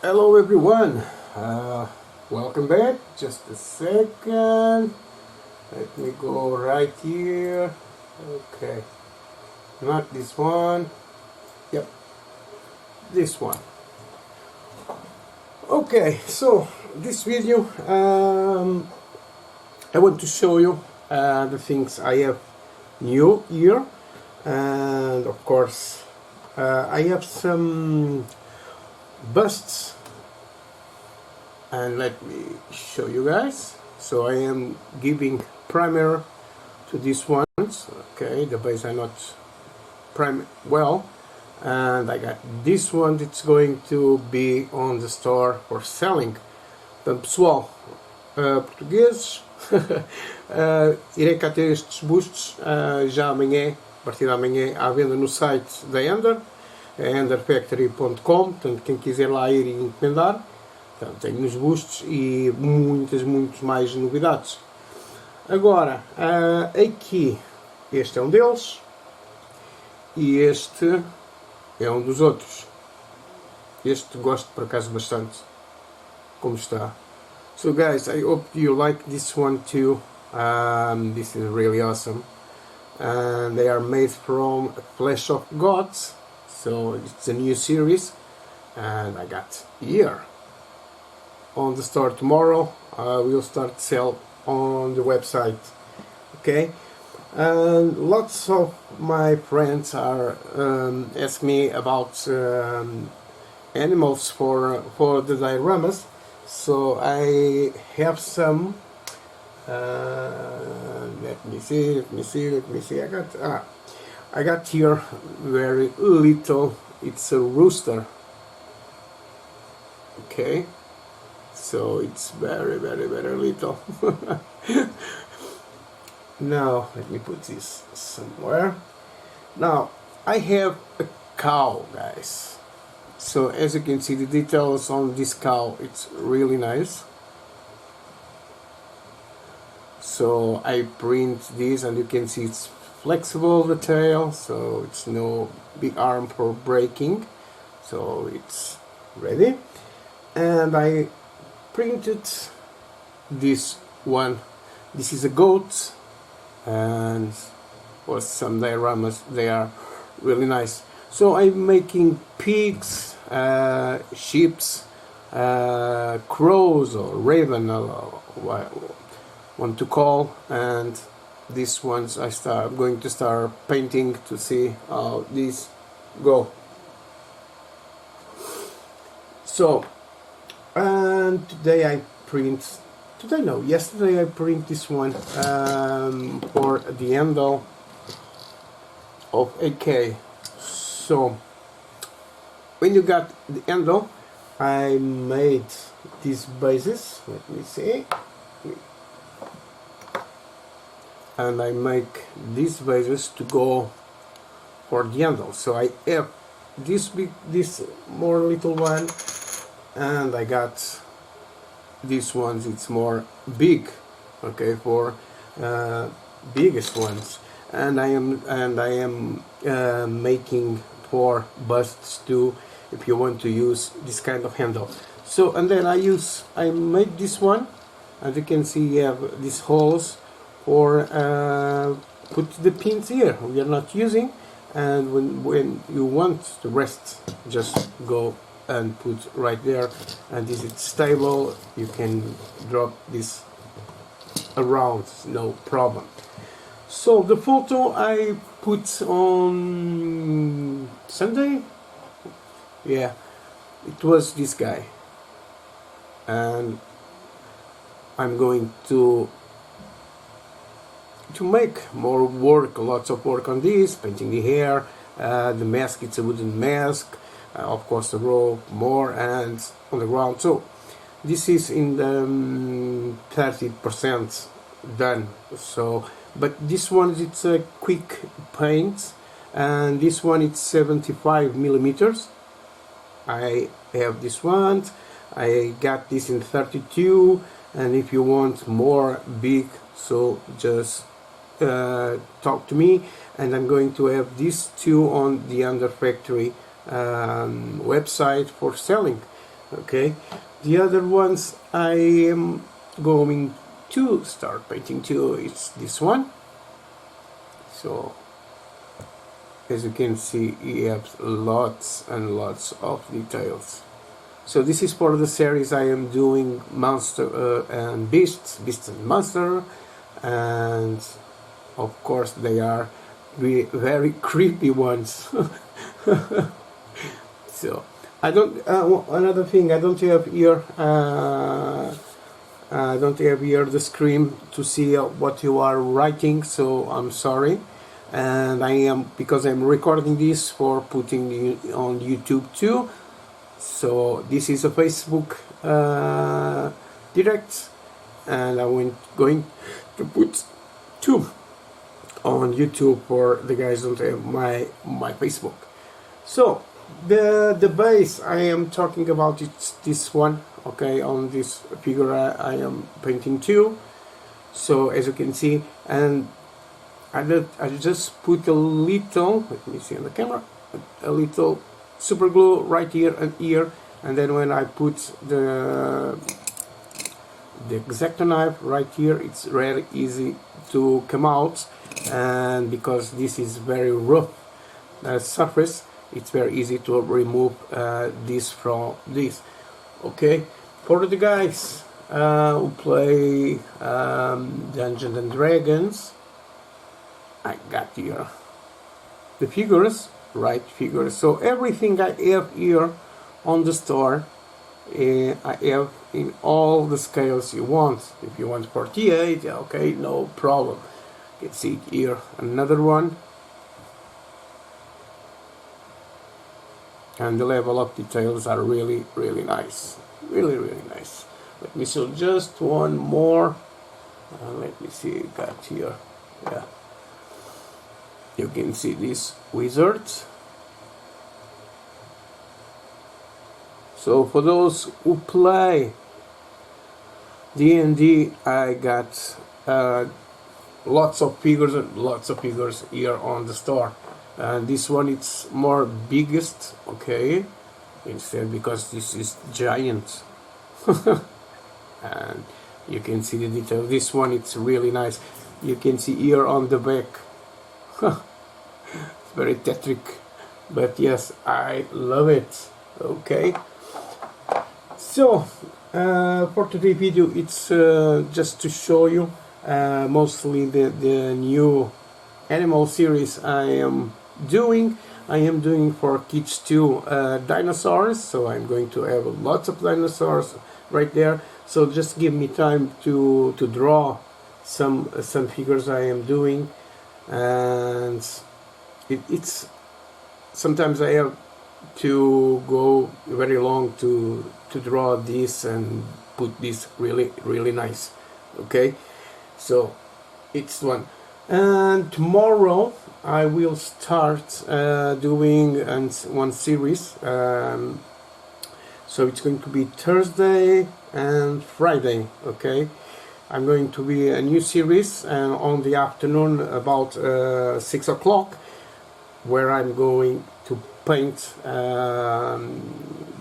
Hello everyone, welcome back. Just a second, let me go right here. Okay, not this one, yep, this one. Okay, so this video I want to show you the things I have new here, and of course I have some busts, and let me show you guys. So I am giving primer to these ones. Okay, the base are not prime well, and I got this one that's going to be on the store for selling. Portanto, pessoal, portugueses, irei cá ter estes bustos já amanhã, a partir de amanhã, à venda no site da Ender, enderfactory.com. Portanto, quem quiser lá ir e encomendar, portanto, tenho os bustos e muitas mais novidades. Agora, aqui, este é um deles e este é um dos outros. Este gosto por acaso bastante, como está. So guys, I hope you like this one too. This is really awesome, and they are made from Flesh of Gods. So it's a new series, and I got here on the store tomorrow. We'll start sell on the website. Okay, and lots of my friends are ask me about animals for the dioramas. So I have some. Let me see. I got here very little. It's a rooster. Okay, so it's very little. Now let me put this somewhere. Now I have a cow, guys. So as you can see, the details on this cow, it's really nice. So I print this, and you can see it's flexible, the tail, so it's no big arm for breaking, so it's ready. And I printed this one. This is a goat, and for some dioramas they are really nice. So I'm making pigs, sheep, crows, or raven, or what want to call, and these ones I'm going to start painting to see how these go. So, and yesterday I print this one for the handle of 8K. So when you got the handle, I made these bases. Let me see. And I make these bases to go for the handle. So I have this more little one, and I got these ones. It's more big, okay, for biggest ones. And I am making 4 busts too, if you want to use this kind of handle. So, and then I made this one, as you can see, you have these holes for put the pins here we are not using, and when you want the rest, just go and put right there, and this is stable. You can drop this around, no problem. So the photo I put on Sunday, yeah, it was this guy, and I'm going to make more work, lots of work on this, painting the hair, the mask, it's a wooden mask, of course the rope more, and on the ground. So this is in the 30% done. So, but this one, it's a quick paint, and this one it's 75 millimeters. I have this one, I got this in 32, and if you want more big, so just talk to me, and I'm going to have these two on the Ender Factory website for selling. Okay, the other ones I am going to start painting too. It's this one. So as you can see, he has lots and lots of details. So this is for the series I am doing, Monster and Beasts, Beasts and Monster, and of course they are very creepy ones. So I don't. Another thing, I don't have here. I don't have here the screen to see what you are writing, so I'm sorry. And I am, because I'm recording this for putting on YouTube too. So this is a Facebook direct, and I'm going to put two on YouTube for the guys don't have my Facebook. So the base I am talking about, it's this one. Okay, on this figure I am painting too. So as you can see, and I just put a little, let me see on the camera, a little super glue right here and here, and then when I put the X-Acto knife right here, it's very easy to come out, and because this is very rough surface, it's very easy to remove this from this. Okay, for the guys who play Dungeons and Dragons, I got here the figures, right figures. So everything I have here on the store, I have in all the scales you want. If you want 48, okay, no problem. You can see here another one, and the level of details are really nice, really nice. Let me show just one more. Let me see, got here, yeah. You can see this wizard. So for those who play D&D, I got lots of figures here on the store. This one it's more biggest, okay, instead, because this is giant. And you can see the detail. This one it's really nice. You can see here on the back. It's very theatric, but yes, I love it. Okay, so for today's video, it's just to show you mostly the new animal series I am doing. I am doing for kids too, dinosaurs, so I'm going to have lots of dinosaurs right there. So just give me time to draw some figures I am doing, and it's sometimes I have to go very long to draw this and put this really nice. Okay, so it's one. And tomorrow I will start doing one series. So it's going to be Thursday and Friday. Okay, I'm going to be a new series, and on the afternoon about 6 o'clock, where I'm going to paint,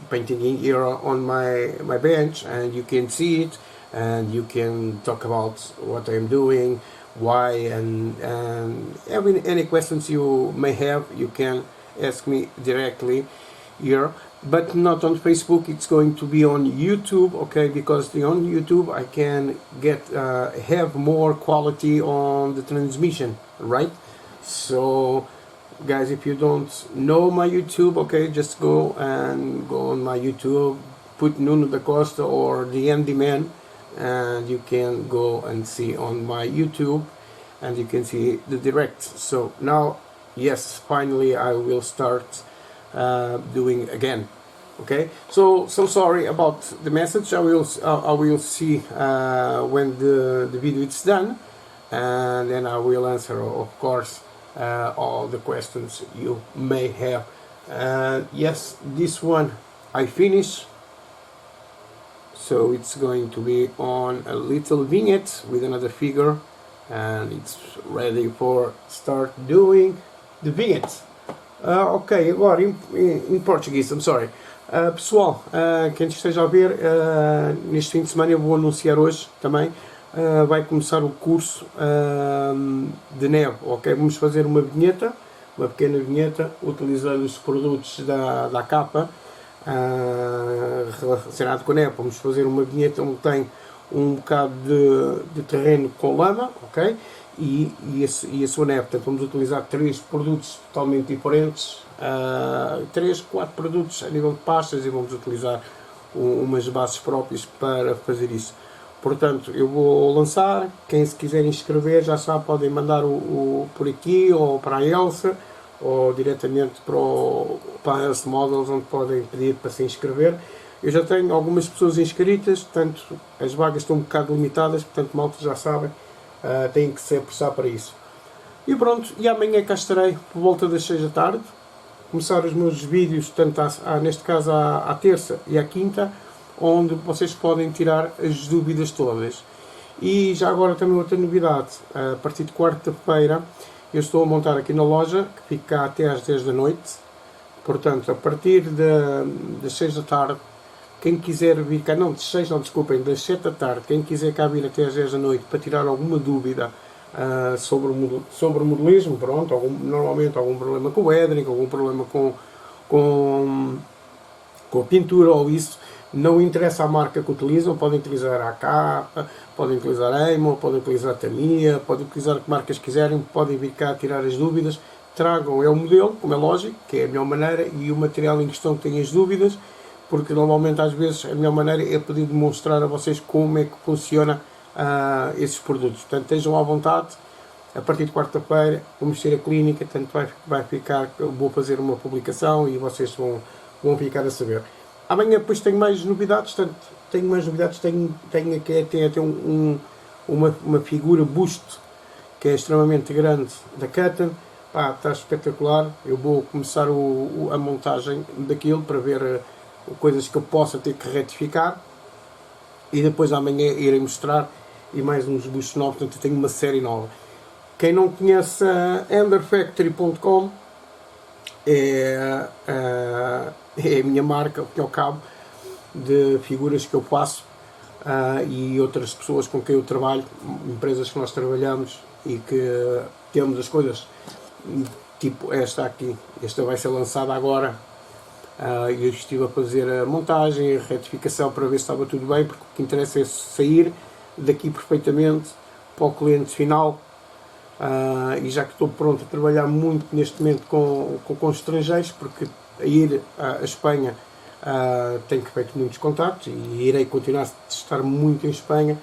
painting in here on my bench, and you can see it, and you can talk about what I'm doing, why, and any questions you may have, you can ask me directly here, but not on Facebook. It's going to be on YouTube, okay, because on YouTube I can get have more quality on the transmission, right? So guys, if you don't know my YouTube, okay, just go on my YouTube, put Nuno da Costa or the Andy Man, and you can go and see on my YouTube, and you can see the direct. So now, yes, finally I will start doing again. Okay, so sorry about the message. I will see when the video is done, and then I will answer, of course, all the questions you may have. Yes, this one I finish, so it's going to be on a little vignette with another figure, and it's ready for start doing the vignette. Ok, agora em português, I'm sorry. Pessoal, quem esteja a ver, neste fim de semana eu vou anunciar hoje também, vai começar o curso de neve, ok? Vamos fazer uma vinheta, uma pequena vinheta, utilizando os produtos da capa relacionado com a neve. Vamos fazer uma vinheta onde tem um bocado de terreno com lama, ok? E a sua neve. Portanto, vamos utilizar 3 produtos totalmente diferentes, 3, 4 produtos a nível de pastas, e vamos utilizar umas bases próprias para fazer isso. Portanto, eu vou lançar. Quem se quiser inscrever, já sabe, podem mandar por aqui ou para a Elsa, ou diretamente para a Elsa Models, onde podem pedir para se inscrever. Eu já tenho algumas pessoas inscritas, portanto as vagas estão um bocado limitadas, portanto malta já sabem, têm que se apressar para isso. E pronto, e amanhã cá estarei por volta das 6 da tarde, começar os meus vídeos, tanto neste caso à terça e à quinta, onde vocês podem tirar as dúvidas todas. E já agora também outra novidade, a partir de quarta-feira eu estou a montar aqui na loja, que fica até às 10 da noite, portanto a partir das 6 da tarde, quem quiser vir cá, não, das 7 da tarde, quem quiser cá vir até às 10 da noite para tirar alguma dúvida sobre o modelismo, pronto, normalmente algum problema com o weathering, algum problema com a pintura ou isso, não interessa a marca que utilizam, podem utilizar a capa, podem utilizar a Emo, podem utilizar a Tamiya, podem utilizar que marcas quiserem, podem vir cá tirar as dúvidas, tragam o modelo, como é lógico, que é a melhor maneira, e o material em questão que tem as dúvidas, porque normalmente às vezes a melhor maneira é poder demonstrar a vocês como é que funciona esses produtos. Portanto, estejam à vontade. A partir de quarta-feira vamos ter a clínica, portanto vai ficar, vou fazer uma publicação e vocês vão ficar a saber. Amanhã depois tenho mais novidades, tenho aqui até uma figura busto que é extremamente grande da Costa. Está espetacular. Eu vou começar a montagem daquilo para ver coisas que eu possa ter que retificar, e depois amanhã irei mostrar e mais uns bustos novos. Portanto, eu tenho uma série nova. Quem não conhece a enderfactory.com é a minha marca, ao fim e ao cabo, de figuras que eu faço, e outras pessoas com quem eu trabalho, empresas que nós trabalhamos e que temos as coisas tipo esta aqui. Esta vai ser lançada agora. Eu estive a fazer a montagem, a retificação para ver se estava tudo bem, porque o que interessa é sair daqui perfeitamente para o cliente final. E já que estou pronto a trabalhar muito neste momento com estrangeiros, porque a ir à Espanha tenho feito muitos contactos e irei continuar a estar muito em Espanha.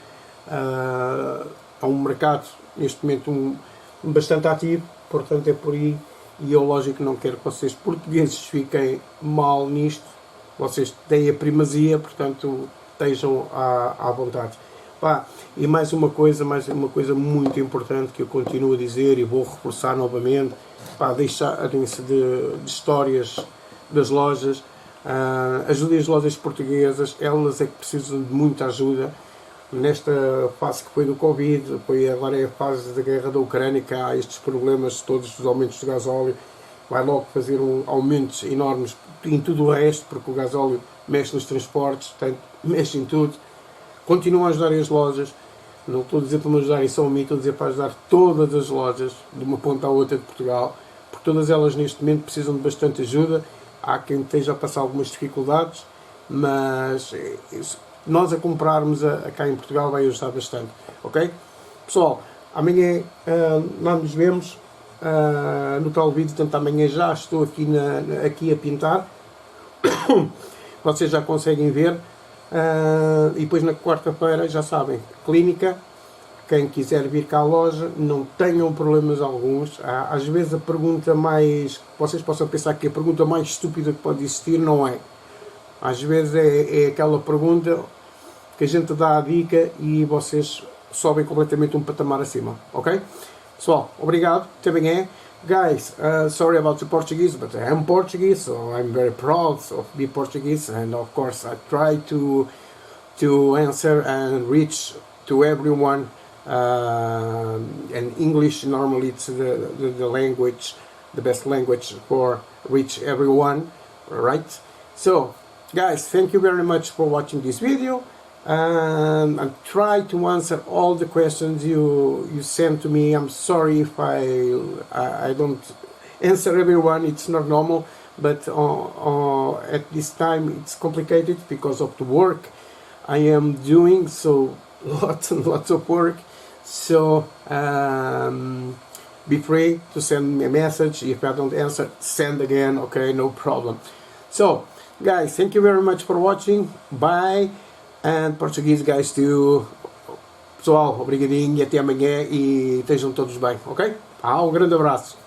Há um mercado neste momento bastante ativo, portanto é por aí. E eu, lógico, não quero que vocês portugueses fiquem mal nisto. Vocês têm a primazia, portanto estejam à vontade. E mais uma coisa muito importante que eu continuo a dizer e vou reforçar novamente: deixarem-se de histórias das lojas, ajudem as lojas portuguesas, elas é que precisam de muita ajuda. Nesta fase que foi do Covid, agora é a fase da guerra da Ucrânia, que há estes problemas todos dos aumentos do gasóleo, vai logo fazer aumentos enormes em tudo o resto, porque o gasóleo mexe nos transportes, portanto, mexe em tudo. Continuam a ajudar as lojas, não estou a dizer para me ajudarem só a mim, estou a dizer para ajudar todas as lojas, de uma ponta à outra de Portugal, porque todas elas neste momento precisam de bastante ajuda. Há quem esteja a passar algumas dificuldades, mas nós a comprarmos cá em Portugal vai ajudar bastante, ok? Pessoal, amanhã nós nos vemos no tal vídeo. Portanto, amanhã já estou aqui a pintar, vocês já conseguem ver, e depois na quarta-feira, já sabem, clínica. Quem quiser vir cá à loja, não tenham problemas alguns. Às vezes a pergunta mais, vocês possam pensar que a pergunta mais estúpida que pode existir, não é. Às vezes é aquela pergunta que a gente dá a dica e vocês sobem completamente um patamar acima, ok? Pessoal, obrigado, até amanhã. Guys, sorry about the Portuguese, but I am Portuguese, so I'm very proud of being Portuguese, and of course I try to answer and reach to everyone. And English, normally it's the language the best language for reach everyone, right? So guys, thank you very much for watching this video, and I try to answer all the questions you send to me. I'm sorry if I don't answer everyone, it's not normal, but at this time it's complicated because of the work I am doing, so lots and lots of work. So be free to send me a message. If I don't answer, send again, okay, no problem. So guys, thank you very much for watching. Bye. And Portuguese guys too. Pessoal, obrigadinho e até amanhã, e estejam todos bem, ok? Um grande abraço.